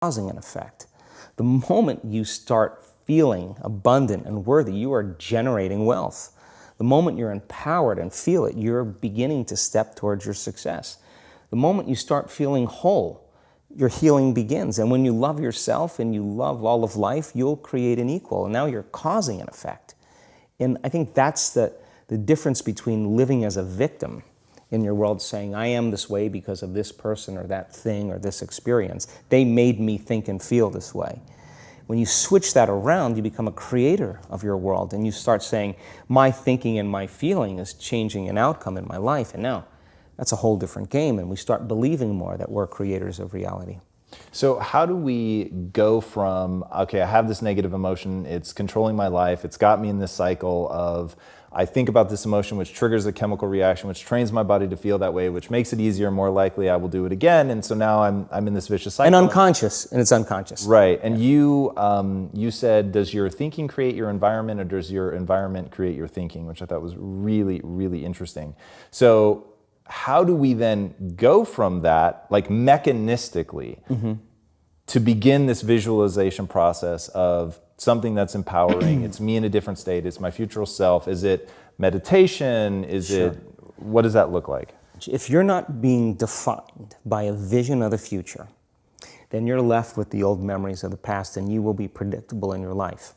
causing an effect. The moment you start feeling abundant and worthy, you are generating wealth. The moment you're empowered and feel it, you're beginning to step towards your success. The moment you start feeling whole, your healing begins. And when you love yourself and you love all of life, you'll create an equal. And now you're causing an effect. And I think that's the difference between living as a victim in your world, saying, I am this way because of this person or that thing or this experience. They made me think and feel this way. When you switch that around, you become a creator of your world, and you start saying, my thinking and my feeling is changing an outcome in my life. And now that's a whole different game, and we start believing more that we're creators of reality. So how do we go from, okay, I have this negative emotion, it's controlling my life, it's got me in this cycle of, I think about this emotion, which triggers a chemical reaction, which trains my body to feel that way, which makes it easier, more likely I will do it again. And so now I'm in this vicious cycle. And unconscious, and it's unconscious. Right. And you said, does your thinking create your environment, or does your environment create your thinking, which I thought was really, really interesting. So how do we then go from that, like mechanistically, to begin this visualization process of something that's empowering? It's me in a different state. It's my future self. Is it meditation? Is it, what does that look like? If you're not being defined by a vision of the future, then you're left with the old memories of the past, and you will be predictable in your life.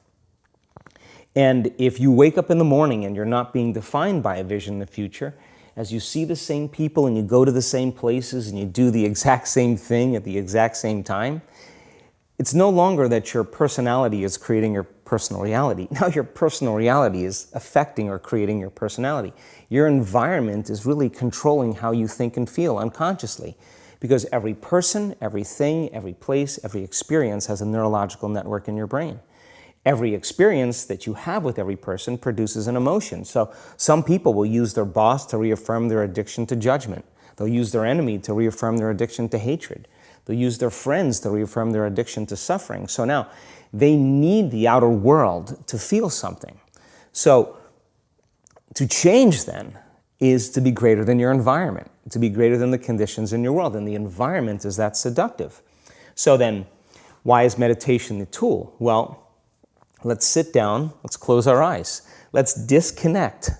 And if you wake up in the morning and you're not being defined by a vision in the future, as you see the same people and you go to the same places and you do the exact same thing at the exact same time, it's no longer that your personality is creating your personal reality. Now your personal reality is affecting or creating your personality. Your environment is really controlling how you think and feel unconsciously, because every person, everything, every place, every experience has a neurological network in your brain. Every experience that you have with every person produces an emotion. So some people will use their boss to reaffirm their addiction to judgment. They'll use their enemy to reaffirm their addiction to hatred. They'll use their friends to reaffirm their addiction to suffering. So now they need the outer world to feel something. So to change then is to be greater than your environment, to be greater than the conditions in your world. And the environment is that seductive. So then why is meditation the tool? Well, let's sit down, let's close our eyes. Let's disconnect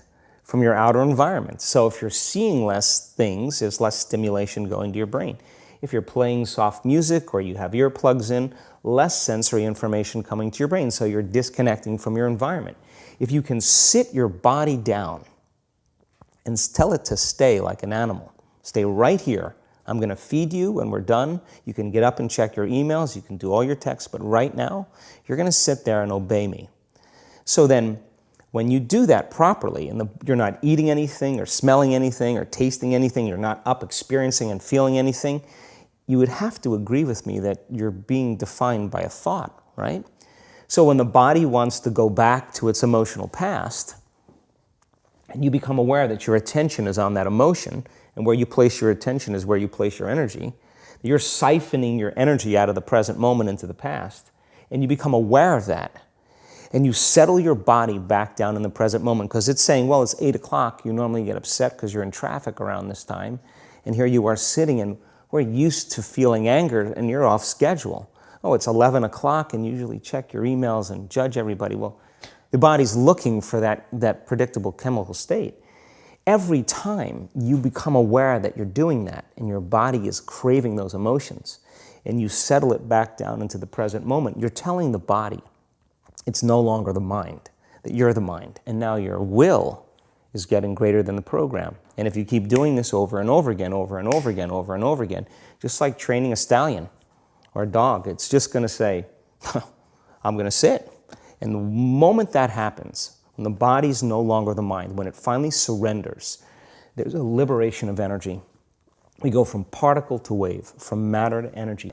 from your outer environment. So if you're seeing less things, there's less stimulation going to your brain. If you're playing soft music or you have earplugs in, less sensory information coming to your brain, so you're disconnecting from your environment. If you can sit your body down and tell it to stay like an animal, stay right here. I'm going to feed you when we're done. You can get up and check your emails. You can do all your texts. But right now, you're going to sit there and obey me. So then, when you do that properly, and you're not eating anything or smelling anything or tasting anything, you're not up experiencing and feeling anything, you would have to agree with me that you're being defined by a thought, right? So when the body wants to go back to its emotional past, and you become aware that your attention is on that emotion, and where you place your attention is where you place your energy. You're siphoning your energy out of the present moment into the past, and you become aware of that. And you settle your body back down in the present moment, because it's saying, well, it's 8 o'clock. You normally get upset because you're in traffic around this time, and here you are sitting, and we're used to feeling anger, and you're off schedule. Oh, it's 11 o'clock, and you usually check your emails and judge everybody. Well, the body's looking for that predictable chemical state. Every time you become aware that you're doing that and your body is craving those emotions and you settle it back down into the present moment, you're telling the body it's no longer the mind, that you're the mind. And now your will is getting greater than the program. And if you keep doing this over and over again, over and over again, over and over again, just like training a stallion or a dog, it's just going to say, I'm going to sit. And the moment that happens, when the body's no longer the mind, when it finally surrenders, there's a liberation of energy. We go from particle to wave, from matter to energy,